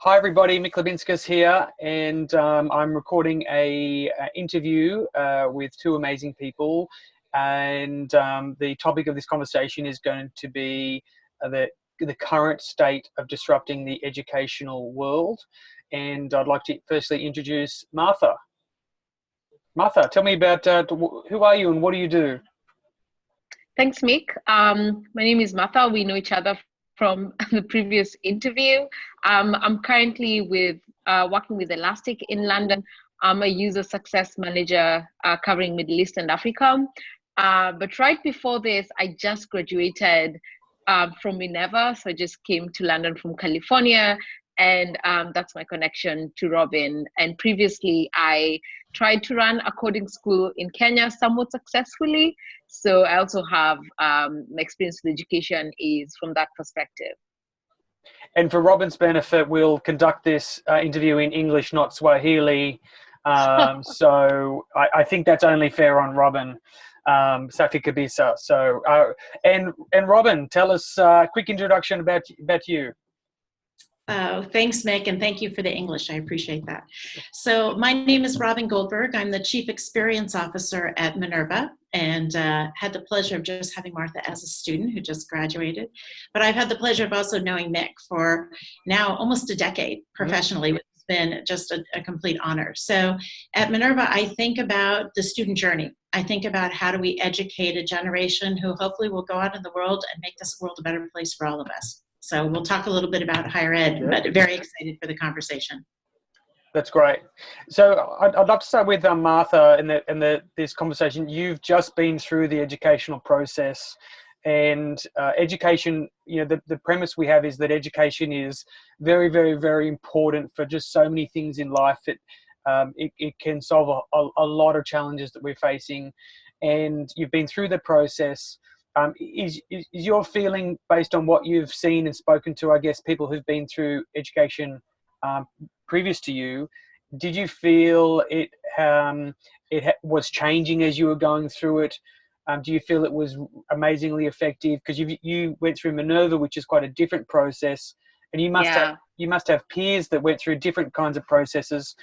Hi everybody, Mick Liubinskas here, and I'm recording a interview with two amazing people, and the topic of this conversation is going to be the current state of disrupting the educational world. And I'd like to firstly introduce Martha. Martha, tell me about who are you and what do you do? Thanks, Mick. My name is Martha. We know each other from the previous interview. I'm currently working with Elastic in London. I'm a user success manager covering Middle East and Africa. But right before this, I just graduated from Minerva. So I just came to London from California, and that's my connection to Robin. And previously, I tried to run a coding school in Kenya somewhat successfully. So I also have my experience with education is from that perspective. And for Robin's benefit, we'll conduct this interview in English, not Swahili. So I think that's only fair on Robin. Safi Kabisa. So, and Robin, tell us a quick introduction about you. Thanks, Mick, and thank you for the English. I appreciate that. So my name is Robin Goldberg. I'm the Chief Experience Officer at Minerva, and had the pleasure of just having Martha as a student who just graduated. But I've had the pleasure of also knowing Mick for now almost a decade professionally, which has been just a complete honor. So at Minerva, I think about the student journey. I think about how do we educate a generation who hopefully will go out in the world and make this world a better place for all of us. So we'll talk a little bit about higher ed, but very excited for the conversation. That's great. So I'd love to start with Martha and this conversation. You've just been through the educational process, and education, the premise we have is that education is very, very, very important for just so many things in life. It can solve a lot of challenges that we're facing, and you've been through the process. Is your feeling, based on what you've seen and spoken to, I guess, people who've been through education previous to you, did you feel it was changing as you were going through it? Do you feel it was amazingly effective? Because you went through Minerva, which is quite a different process, and you must have peers that went through different kinds of processes.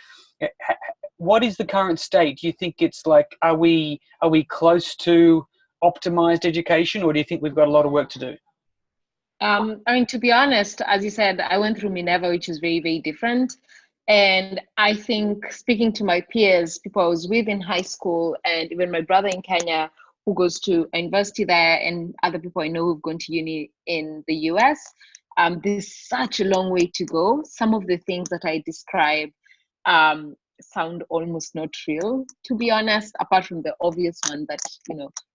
What is the current state? Do you think it's like, are we close to optimized education, or do you think we've got a lot of work to do? To be honest, as you said, I went through Minerva, which is very, very different. And I think, speaking to my peers, people I was with in high school, and even my brother in Kenya who goes to university there, and other people I know who've gone to uni in the US, there's such a long way to go. Some of the things that I describe sound almost not real, to be honest, apart from the obvious one that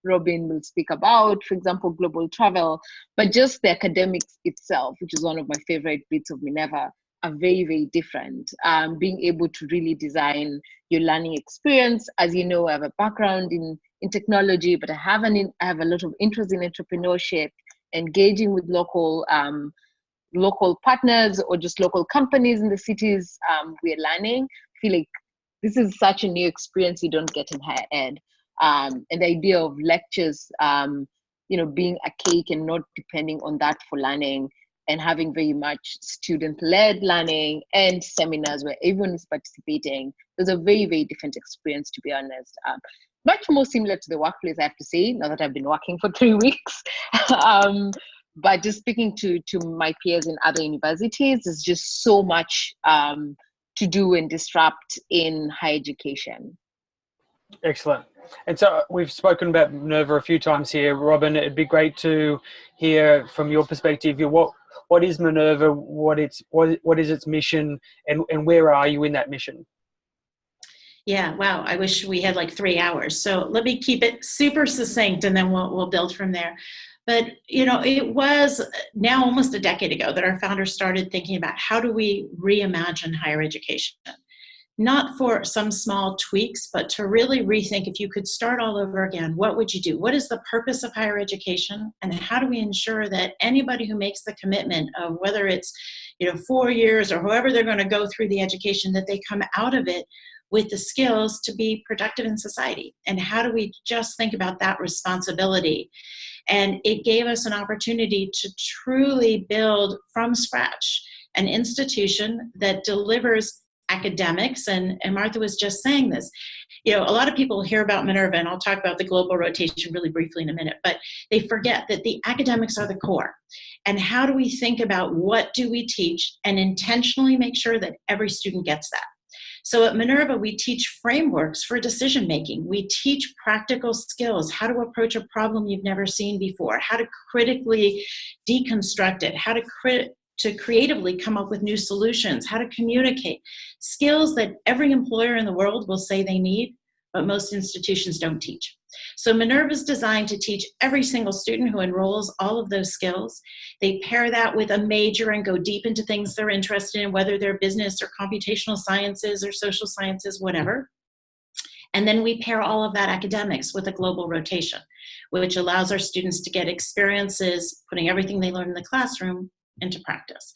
Robin will speak about, for example, global travel. But just the academics itself, which is one of my favorite bits of Minerva, are very, very different. Being able to really design your learning experience. As you know, I have a background in technology, but I have a lot of interest in entrepreneurship, engaging with local partners or just local companies in the cities we're learning. I feel like this is such a new experience you don't get in higher ed. And the idea of lectures, being a cake and not depending on that for learning, and having very much student-led learning and seminars where everyone is participating. There's a very, very different experience, to be honest. Much more similar to the workplace, I have to say, now that I've been working for 3 weeks. But just speaking to my peers in other universities, there's just so much to do and disrupt in higher education. Excellent. And so we've spoken about Minerva a few times here. Robin, it'd be great to hear from your perspective, what is Minerva, what is its mission, and where are you in that mission? Yeah, wow, I wish we had like 3 hours. So let me keep it super succinct, and then we'll build from there. But, it was now almost a decade ago that our founders started thinking about how do we reimagine higher education? Not for some small tweaks, but to really rethink, if you could start all over again, what would you do? What is the purpose of higher education? And how do we ensure that anybody who makes the commitment of whether it's, 4 years or however they're going to go through the education, that they come out of it with the skills to be productive in society? And how do we just think about that responsibility? And it gave us an opportunity to truly build from scratch an institution that delivers academics, and Martha was just saying this. You know, a lot of people hear about Minerva, and I'll talk about the global rotation really briefly in a minute, but they forget that the academics are the core. And how do we think about what do we teach and intentionally make sure that every student gets that? So at Minerva, we teach frameworks for decision making. We teach practical skills, how to approach a problem you've never seen before, how to critically deconstruct it, how to creatively come up with new solutions, how to communicate, skills that every employer in the world will say they need, but most institutions don't teach. So Minerva is designed to teach every single student who enrolls all of those skills. They pair that with a major and go deep into things they're interested in, whether they're business or computational sciences or social sciences, whatever. And then we pair all of that academics with a global rotation, which allows our students to get experiences, putting everything they learn in the classroom into practice.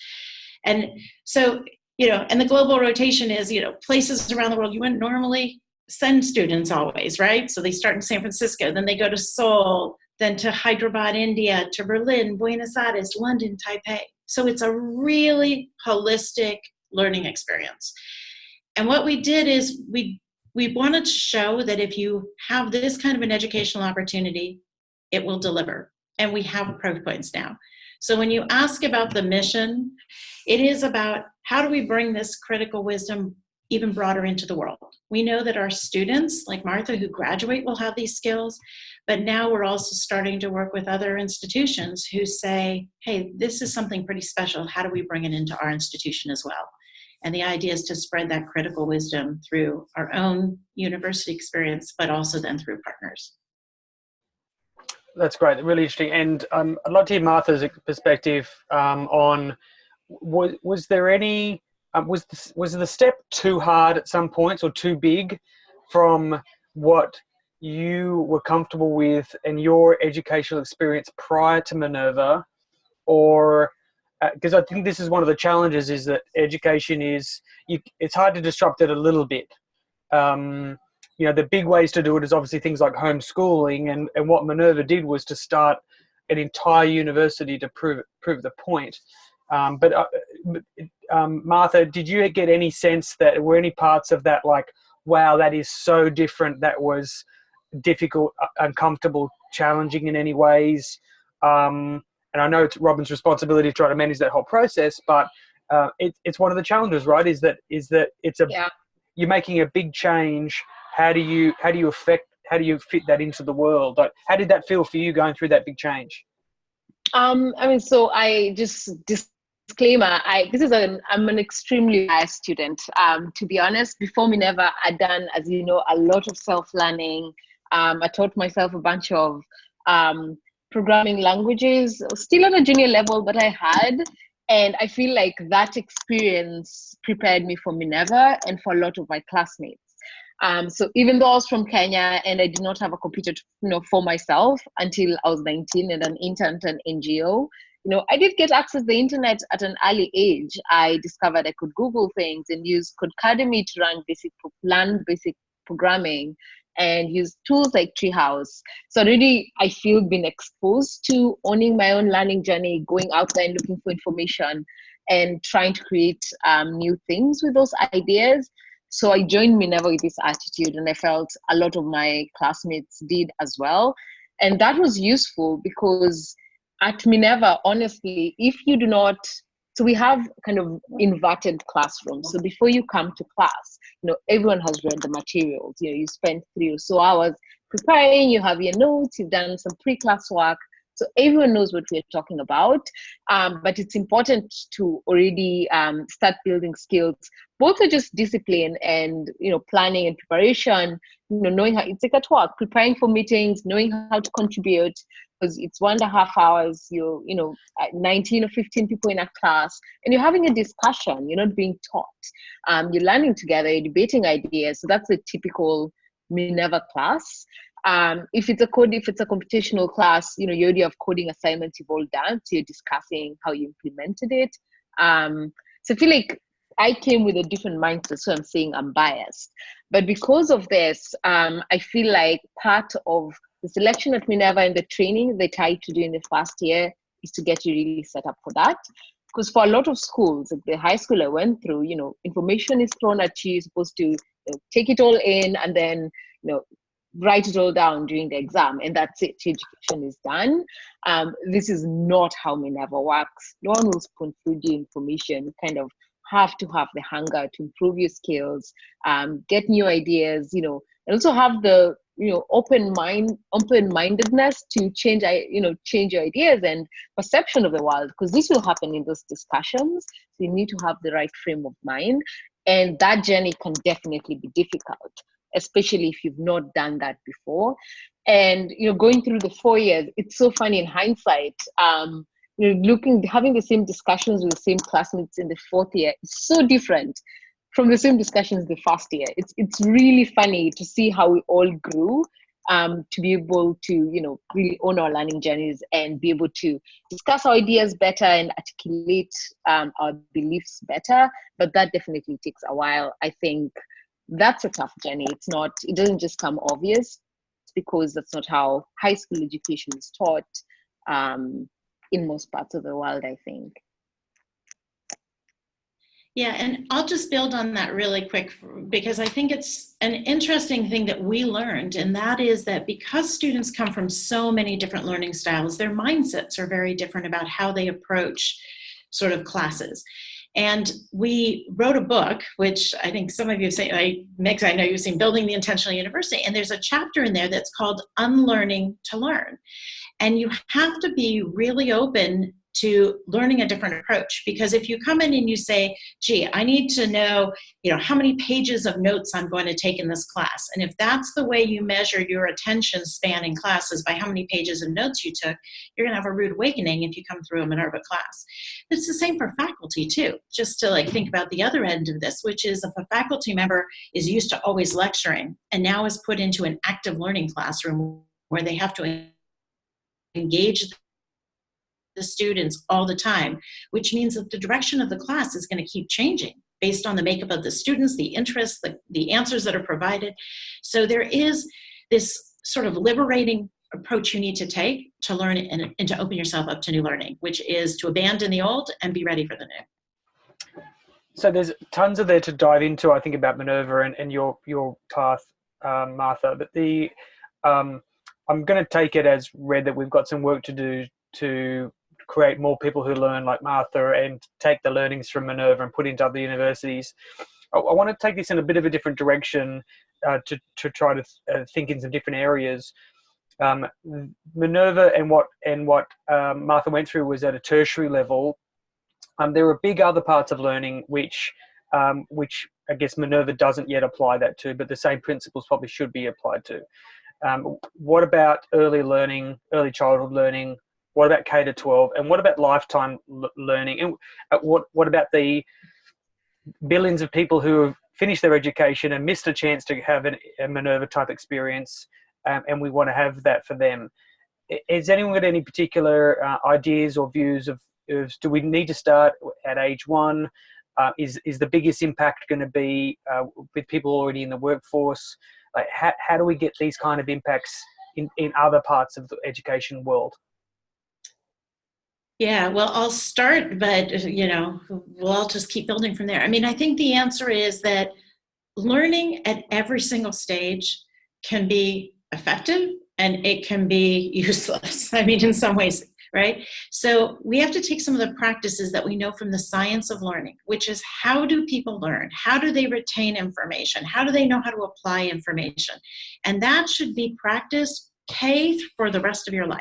And so, you know, and the global rotation is, you know, places around the world you wouldn't normally send students always, right? So they start in San Francisco, then they go to Seoul, then to Hyderabad, India, to Berlin, Buenos Aires, London, Taipei. So it's a really holistic learning experience. And what we did is we wanted to show that if you have this kind of an educational opportunity, it will deliver. And we have proof points now. So when you ask about the mission, it is about how do we bring this critical wisdom even broader into the world. We know that our students, like Martha, who graduate will have these skills, but now we're also starting to work with other institutions who say, hey, this is something pretty special. How do we bring it into our institution as well? And the idea is to spread that critical wisdom through our own university experience, but also then through partners. That's great, really interesting. And I'd like to hear Martha's perspective on, was there any, was the step too hard at some points or too big from what you were comfortable with and your educational experience prior to Minerva? Or, because I think this is one of the challenges, is that education is, it's hard to disrupt it a little bit. You know, the big ways to do it is obviously things like homeschooling, and what Minerva did was to start an entire university to prove the point. Martha, did you get any sense that were any parts of that like, wow, that is so different, that was difficult, uncomfortable, challenging in any ways? And I know it's Robin's responsibility to try to manage that whole process, but it's one of the challenges, right? Is that it's you're making a big change. How do you fit that into the world? Like, how did that feel for you going through that big change? I mean, so I just disclaimer, I'm an extremely biased student. To be honest, before Minerva, I'd done, as you know, a lot of self-learning. I taught myself a bunch of programming languages, still at a junior level, but I had. And I feel like that experience prepared me for Minerva and for a lot of my classmates. So even though I was from Kenya and I did not have a computer for myself until I was 19 and an intern at an NGO, I did get access to the internet at an early age. I discovered I could Google things and use Codecademy to learn basic programming and use tools like Treehouse. So already I feel been exposed to owning my own learning journey, going out there and looking for information and trying to create new things with those ideas. So I joined Minerva with this attitude, and I felt a lot of my classmates did as well. And that was useful because at Minerva, honestly, if you do not, so we have kind of inverted classrooms. So before you come to class, everyone has read the materials. You spend 3 or so hours preparing, you have your notes, you've done some pre-class work. So everyone knows what we're talking about, but it's important to already start building skills, both for just discipline and planning and preparation. Knowing how it's like at work, preparing for meetings, knowing how to contribute, because it's 1.5 hours. You're 19 or 15 people in a class, and you're having a discussion. You're not being taught. You're learning together. You're debating ideas. So that's a typical Minerva class. If it's a computational class, you already have coding assignments you've all done, so you're discussing how you implemented it. So I feel like I came with a different mindset, so I'm saying I'm biased. But because of this, I feel like part of the selection at Minerva and the training they try to do in the first year is to get you really set up for that. because for a lot of schools, like the high school I went through, information is thrown at you, you're supposed to take it all in and then, write it all down during the exam, and that's it. Your education is done. This is not how Minerva works. No one will spoon feed you information. You kind of have to have the hunger to improve your skills, get new ideas, and also have the open-mindedness to change your ideas and perception of the world, because this will happen in those discussions. So you need to have the right frame of mind, and that journey can definitely be difficult, especially if you've not done that before. And going through the 4 years, it's so funny in hindsight. Having the same discussions with the same classmates in the 4th year is so different from the same discussions the 1st year. It's really funny to see how we all grew, to be able to really own our learning journeys and be able to discuss our ideas better and articulate our beliefs better. But that definitely takes a while. I think that's a tough journey. It doesn't just come obvious, because that's not how high school education is taught in most parts of the world, I think. Yeah, and I'll just build on that really quick, because I think it's an interesting thing that we learned, and that is that because students come from so many different learning styles, their mindsets are very different about how they approach sort of classes. And we wrote a book, which I think some of you say, Mick, I know you've seen Building the Intentional University, and there's a chapter in there that's called Unlearning to Learn. And you have to be really open to learning a different approach, because if you come in and you say, gee, I need to know, how many pages of notes I'm going to take in this class. And if that's the way you measure your attention span in classes, by how many pages of notes you took, you're going to have a rude awakening if you come through a Minerva class. It's the same for faculty too, just to think about the other end of this, which is if a faculty member is used to always lecturing and now is put into an active learning classroom where they have to engage the students all the time, which means that the direction of the class is going to keep changing based on the makeup of the students, the interests, the answers that are provided. So there is this sort of liberating approach you need to take to learn and to open yourself up to new learning, which is to abandon the old and be ready for the new. So there's tons of there to dive into, I think, about Minerva and your path, Martha. But I'm going to take it as read that we've got some work to do to create more people who learn like Martha and take the learnings from Minerva and put into other universities. I want to take this in a bit of a different direction to try to think in some different areas. Minerva and what Martha went through was at a tertiary level. There are big other parts of learning which I guess Minerva doesn't yet apply that to, but the same principles probably should be applied to. What about early learning, early childhood learning? What about K to 12? And what about lifetime learning? And what about the billions of people who have finished their education and missed a chance to have a Minerva type experience, and we want to have that for them? Has anyone got any particular ideas or views of do we need to start at age 1? Is the biggest impact going to be with people already in the workforce? Like how do we get these kind of impacts in other parts of the education world? Yeah, well, I'll start, but we'll all just keep building from there. I mean, I think the answer is that learning at every single stage can be effective and it can be useless. I mean, in some ways, right? So we have to take some of the practices that we know from the science of learning, which is how do people learn? How do they retain information? How do they know how to apply information? And that should be practiced K for the rest of your life.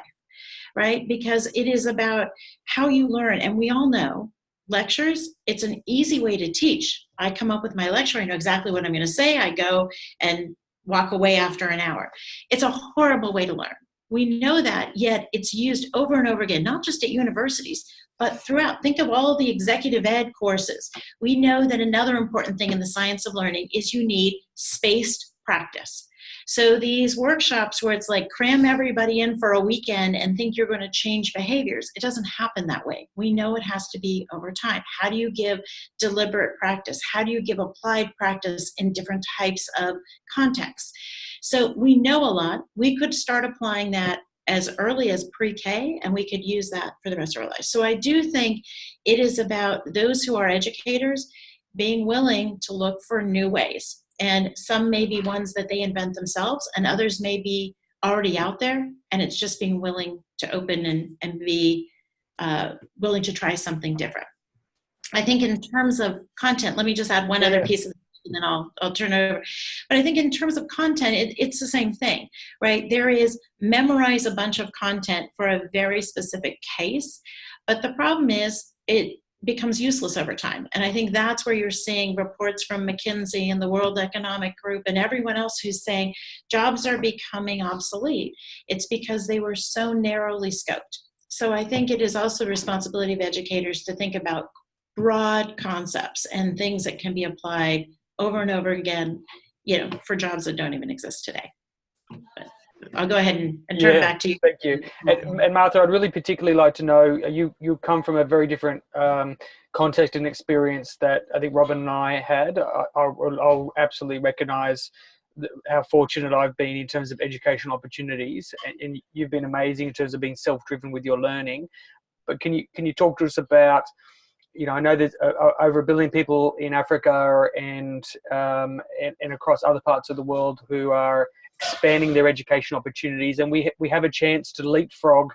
Right? Because it is about how you learn. And we all know lectures, it's an easy way to teach. I come up with my lecture, I know exactly what I'm going to say. I go and walk away after an hour. It's a horrible way to learn. We know that, yet it's used over and over again, not just at universities, but throughout. Think of all the executive ed courses. We know that another important thing in the science of learning is you need spaced practice. So these workshops where it's like cram everybody in for a weekend and think you're going to change behaviors, it doesn't happen that way. We know it has to be over time. How do you give deliberate practice? How do you give applied practice in different types of contexts? So we know a lot. We could start applying that as early as pre-K, and we could use that for the rest of our lives. So I do think it is about those who are educators being willing to look for new ways. And some may be ones that they invent themselves, and others may be already out there, and it's just being willing to open and be willing to try something different. I think in terms of content, let me just add one other piece of it, and then I'll turn it over. But I think in terms of content, it's the same thing, right? There is memorize a bunch of content for a very specific case, but the problem is it becomes useless over time. And I think that's where you're seeing reports from McKinsey and the World Economic Group and everyone else who's saying jobs are becoming obsolete. It's because they were so narrowly scoped. So I think it is also the responsibility of educators to think about broad concepts and things that can be applied over and over again, for jobs that don't even exist today. But I'll go ahead and turn it back to you. Thank you. And Martha, I'd really particularly like to know, you come from a very different context and experience that I think Robin and I had. I'll absolutely recognize how fortunate I've been in terms of educational opportunities, and you've been amazing in terms of being self-driven with your learning. But can you talk to us about, I know there's over 1 billion people in Africa and across other parts of the world who are expanding their education opportunities, and we have a chance to leapfrog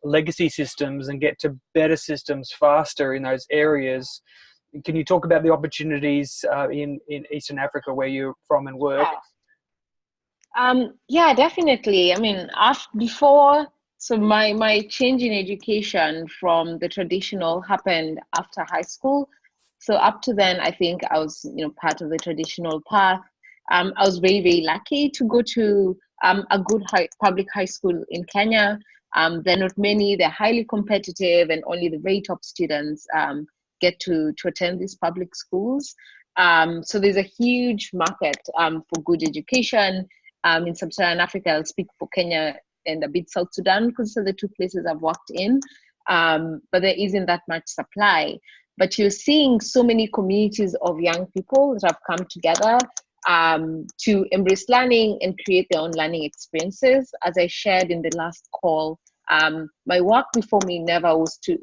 legacy systems and get to better systems faster in those areas. Can you talk about the opportunities in Eastern Africa where you're from and work? Yeah, definitely. I mean, so my change in education from the traditional happened after high school. So up to then, I think I was, part of the traditional path. I was very, very lucky to go to a good public high school in Kenya. There are not many, they're highly competitive, and only the very top students get to attend these public schools. So there's a huge market for good education in Sub-Saharan Africa. I'll speak for Kenya and a bit South Sudan because these are the two places I've worked in, but there isn't that much supply. But you're seeing so many communities of young people that have come together to embrace learning and create their own learning experiences. As I shared in the last call, my work before Minerva was to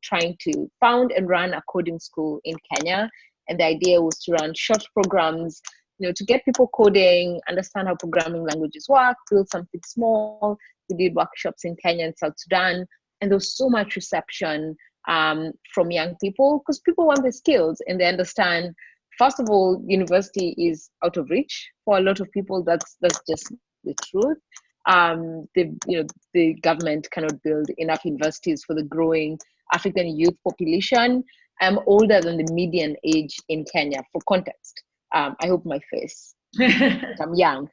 trying to found and run a coding school in Kenya. And the idea was to run short programs, to get people coding, understand how programming languages work, build something small. We did workshops in Kenya and South Sudan, and there was so much reception from young people because people want the skills and they understand. First of all, university is out of reach for a lot of people. That's just the truth. The government cannot build enough universities for the growing African youth population. I'm older than the median age in Kenya, for context. I hope my face. I'm young.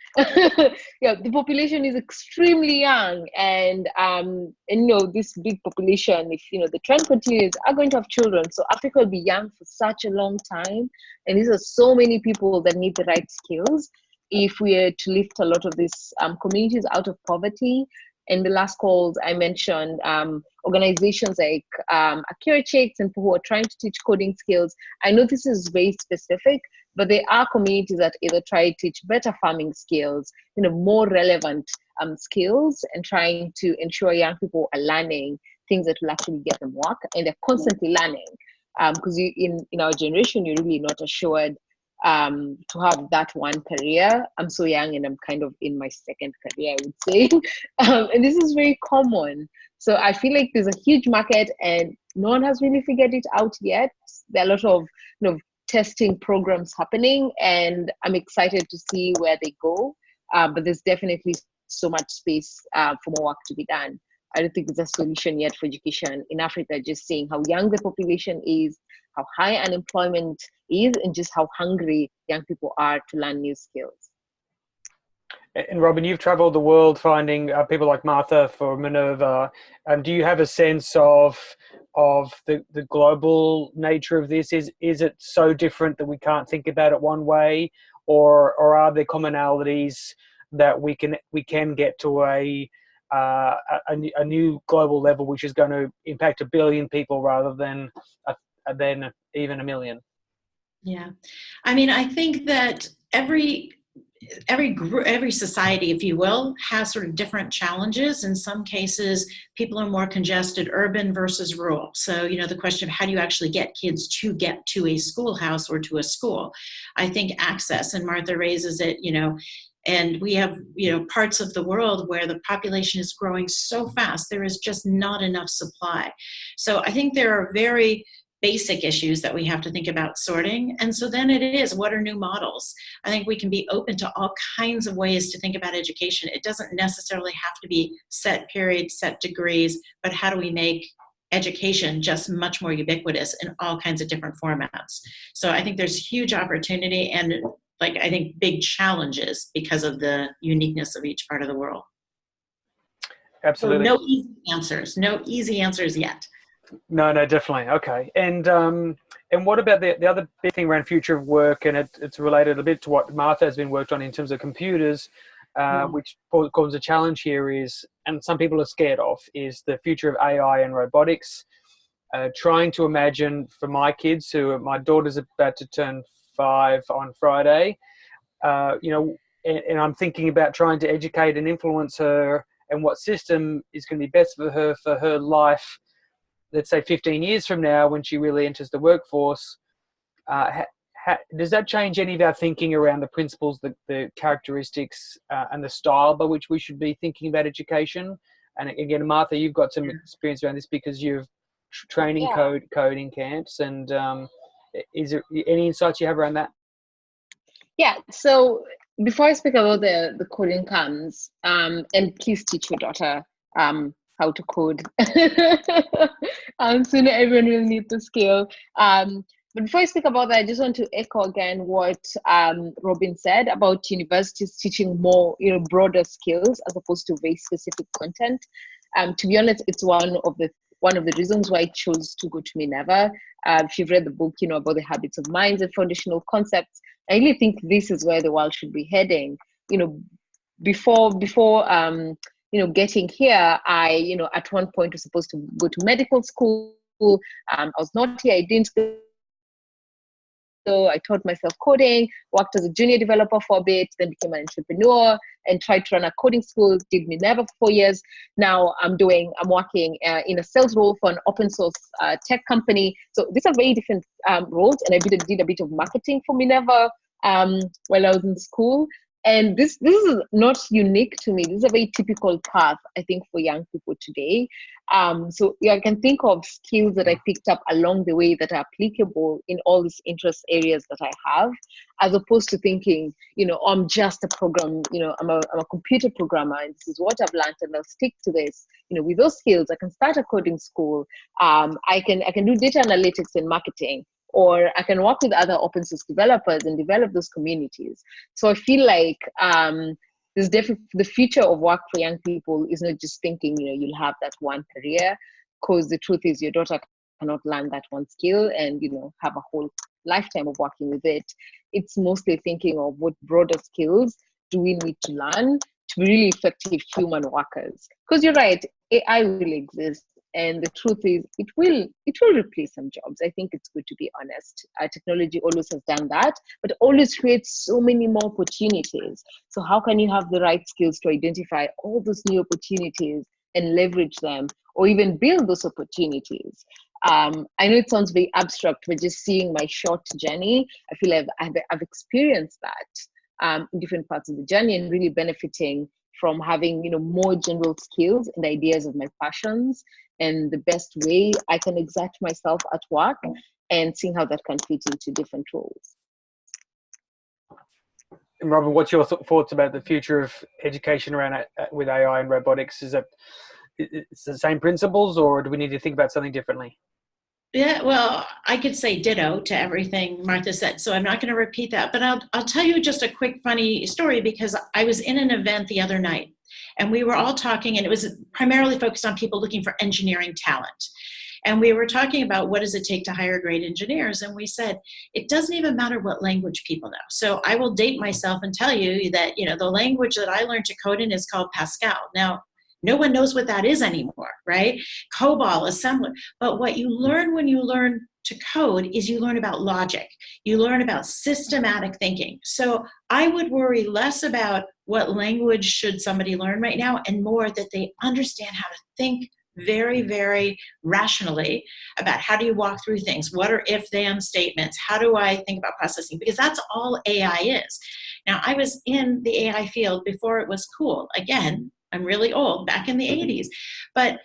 Yeah, the population is extremely young, and this big population, if the trend continues, are going to have children. So Africa will be young for such a long time, and these are so many people that need the right skills if we are to lift a lot of these communities out of poverty. In the last calls, I mentioned organizations like Akira Chicks and people who are trying to teach coding skills. I know this is very specific, but there are communities that either try to teach better farming skills, more relevant skills, and trying to ensure young people are learning things that will actually get them work, and they're constantly learning. Because in our generation, you're really not assured to have that one career. I'm so young and I'm kind of in my second career, I would say. And this is very common. So I feel like there's a huge market and no one has really figured it out yet. There are a lot of testing programs happening, and I'm excited to see where they go. But there's definitely so much space for more work to be done. I don't think there's a solution yet for education in Africa, just seeing how young the population is, how high unemployment is, and just how hungry young people are to learn new skills. And Robin, you've traveled the world finding people like Martha for Minerva. Do you have a sense of the global nature of this? Is it so different that we can't think about it one way, or are there commonalities that we can get to a new global level, which is going to impact 1 billion people rather than even 1 million? Yeah, I mean, I think that every every society, if you will, has sort of different challenges. In some cases, people are more congested, urban versus rural. So, the question of how do you actually get kids to get to a schoolhouse or to a school? I think access, and Martha raises it, and we have, parts of the world where the population is growing so fast, there is just not enough supply. So I think there are very basic issues that we have to think about sorting. And so then it is, what are new models? I think we can be open to all kinds of ways to think about education. It doesn't necessarily have to be set periods, set degrees, but how do we make education just much more ubiquitous in all kinds of different formats? So I think there's huge opportunity and I think big challenges because of the uniqueness of each part of the world. Absolutely. So no easy answers yet. No, definitely. Okay. And what about the other big thing around future of work, and it's related a bit to what Martha has been worked on in terms of computers, which causes a challenge here is, and some people are scared of, is the future of AI and robotics. Trying to imagine for my kids, my daughter's about to turn 5 on Friday, and I'm thinking about trying to educate and influence her and what system is going to be best for her life, let's say 15 years from now when she really enters the workforce. Does that change any of our thinking around the principles, the characteristics, and the style by which we should be thinking about education? And again, Martha, you've got some experience around this because you've training coding camps. And is there any insights you have around that? Yeah, so before I speak about the coding camps, and please teach your daughter how to code. Soon everyone will need the skill. But before I speak about that, I just want to echo again what Robin said about universities teaching more, broader skills as opposed to very specific content. To be honest, it's one of the reasons why I chose to go to Minerva. If you've read the book, about the habits of minds and foundational concepts, I really think this is where the world should be heading. Before getting here, I, at one point was supposed to go to medical school. I was not here. I didn't go. So I taught myself coding, worked as a junior developer for a bit, then became an entrepreneur and tried to run a coding school, did Minerva for 4 years. Now I'm working in a sales role for an open source tech company. So these are very different roles. And I did a bit of marketing for Minerva while I was in school. And this is not unique to me. This is a very typical path, I think, for young people today. So I can think of skills that I picked up along the way that are applicable in all these interest areas that I have, as opposed to thinking, I'm just a program, I'm a computer programmer, and this is what I've learned, and I'll stick to this. With those skills, I can start a coding school. I can do data analytics and marketing, or I can work with other open source developers and develop those communities. So I feel like there's definitely the future of work for young people is not just thinking, you'll have that one career, because the truth is your daughter cannot learn that one skill and, have a whole lifetime of working with it. It's mostly thinking of what broader skills do we need to learn to be really effective human workers. Because you're right, AI will exist. And the truth is, it will replace some jobs. I think it's good to be honest. Technology always has done that, but always creates so many more opportunities. So how can you have the right skills to identify all those new opportunities and leverage them, or even build those opportunities? I know it sounds very abstract, but just seeing my short journey, I feel like I've experienced that in different parts of the journey, and really benefiting from having more general skills and ideas of my passions and the best way I can exert myself at work, and seeing how that can fit into different roles. And Robin, what's your thoughts about the future of education around with AI and robotics? Is it's the same principles, or do we need to think about something differently? Yeah, well, I could say ditto to everything Martha said, so I'm not going to repeat that. But I'll tell you just a quick funny story, because I was in an event the other night, and we were all talking, and it was primarily focused on people looking for engineering talent. And we were talking about what does it take to hire great engineers, and we said it doesn't even matter what language people know. So I will date myself and tell you that the language that I learned to code in is called Pascal. Now, no one knows what that is anymore, right? COBOL, assembler. But what you learn when you learn to code is you learn about logic. you learn about systematic thinking. So I would worry less about what language should somebody learn right now, and more that they understand how to think very, very rationally about how do you walk through things? What are if-then statements? How do I think about processing? Because that's all AI is. Now, I was in the AI field before it was cool. Again, I'm really old, back in the 80s. But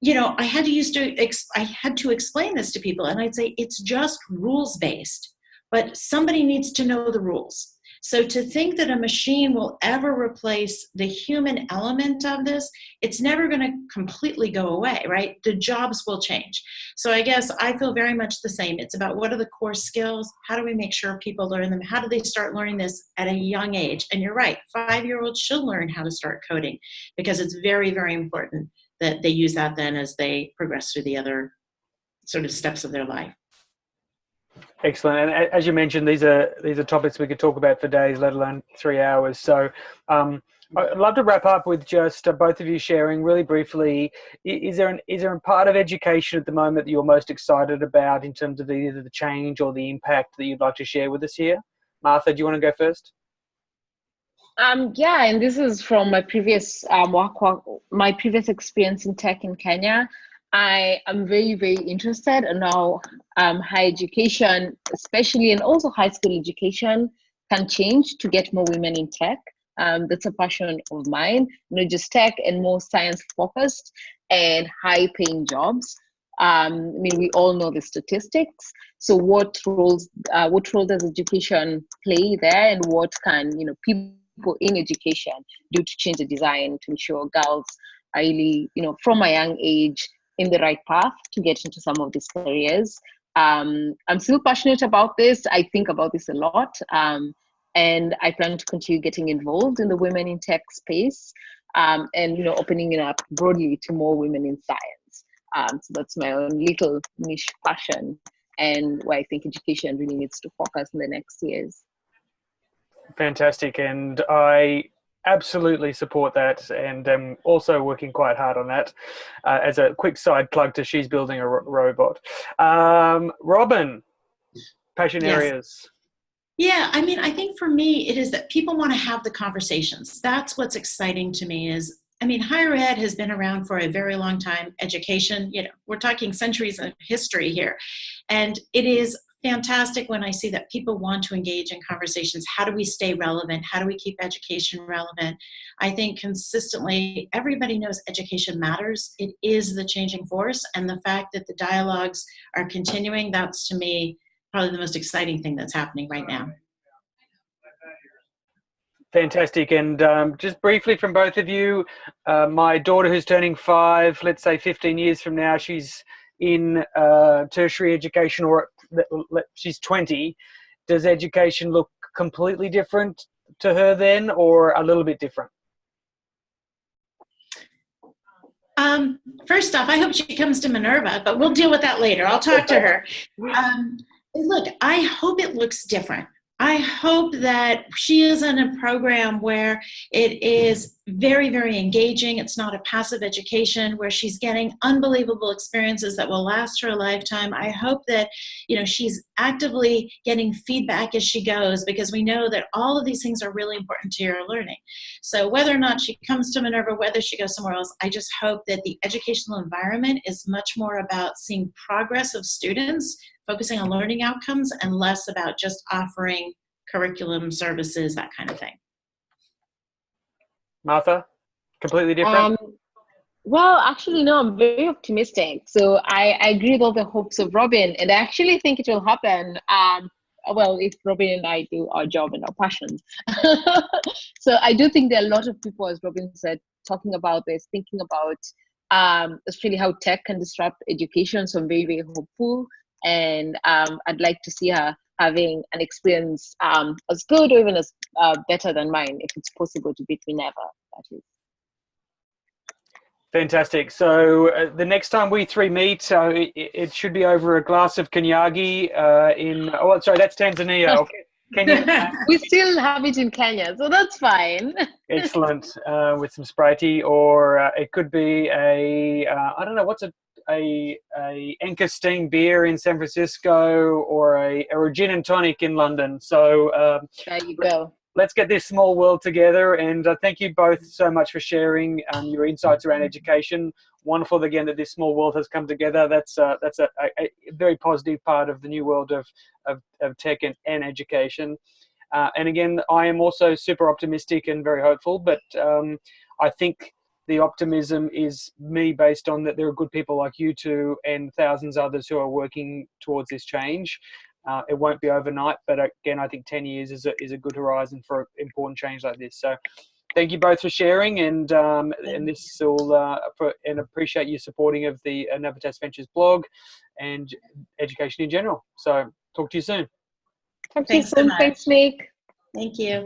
I had to explain this to people, and I'd say it's just rules-based, but somebody needs to know the rules. So to think that a machine will ever replace the human element of this, it's never going to completely go away, right? The jobs will change. So I guess I feel very much the same. It's about what are the core skills? How do we make sure people learn them? How do they start learning this at a young age? And you're right, 5-year-olds should learn how to start coding, because it's very, very important that they use that then as they progress through the other sort of steps of their life. Excellent. And as you mentioned, these are topics we could talk about for days, let alone 3 hours. So I'd love to wrap up with just both of you sharing really briefly, is there a part of education at the moment that you're most excited about in terms of either the change or the impact that you'd like to share with us here? Martha, do you want to go first? Yeah, and this is from my previous my previous experience in tech in Kenya. I am very, very interested in how higher education, especially, and also high school education, can change to get more women in tech. That's a passion of mine, not just tech, and more science focused and high paying jobs. We all know the statistics. So what role does education play there, and what can people in education do to change the design to ensure girls are really, from a young age, in the right path to get into some of these careers? I'm still passionate about this. I think about this a lot. And I plan to continue getting involved in the women in tech space, and opening it up broadly to more women in science. So that's my own little niche passion, and where I think education really needs to focus in the next years. Fantastic. And I absolutely support that, and I'm also working quite hard on that. As a quick side plug to She's Building a Robot. Robin, passion areas. Yeah, I think for me, it is that people want to have the conversations. That's what's exciting to me is, higher ed has been around for a very long time. Education, we're talking centuries of history here. And it is fantastic when I see that people want to engage in conversations. How do we stay relevant? How do we keep education relevant? I think consistently, everybody knows education matters. It is the changing force. And the fact that the dialogues are continuing, that's to me probably the most exciting thing that's happening right now. Fantastic. And just briefly from both of you, my daughter who's turning 5, let's say 15 years from now, she's in tertiary education, or she's 20. Does education look completely different to her then, or a little bit different? First off, I hope she comes to Minerva, but we'll deal with that later. I'll talk to her. Look, I hope it looks different. I hope that she is in a program where it is very, very engaging. It's not a passive education where she's getting unbelievable experiences that will last her a lifetime. I hope that, she's actively getting feedback as she goes, because we know that all of these things are really important to your learning. So whether or not she comes to Minerva, whether she goes somewhere else, I just hope that the educational environment is much more about seeing progress of students, focusing on learning outcomes, and less about just offering curriculum services, that kind of thing. Martha, completely different? Well, actually, no, I'm very optimistic. So I agree with all the hopes of Robin, and I actually think it will happen. Well, if Robin and I do our job and our passions. So I do think there are a lot of people, as Robin said, talking about this, thinking about especially how tech can disrupt education. So I'm very, very hopeful. And I'd like to see her having an experience as good or even as better than mine, if it's possible to beat Minerva, that is. Fantastic. So the next time we three meet, it should be over a glass of Kanyagi that's Tanzania. Okay. Kenya. We still have it in Kenya, so that's fine. Excellent. With some Sprite, or it could be I don't know, what's a Enkestein beer in San Francisco or a gin and tonic in London. So there you go. Let's get this small world together. And thank you both so much for sharing your insights around education. Wonderful again that this small world has come together. That's a very positive part of the new world of tech and education. And again, I am also super optimistic and very hopeful, but I think the optimism is me based on that there are good people like you two and thousands of others who are working towards this change. It won't be overnight, but again, I think 10 years is a good horizon for important change like this. So thank you both for sharing, and this will and appreciate you supporting of the Navitas Ventures blog and education in general. So talk to you soon. Talk to you soon. Thanks, Mick. Thank you.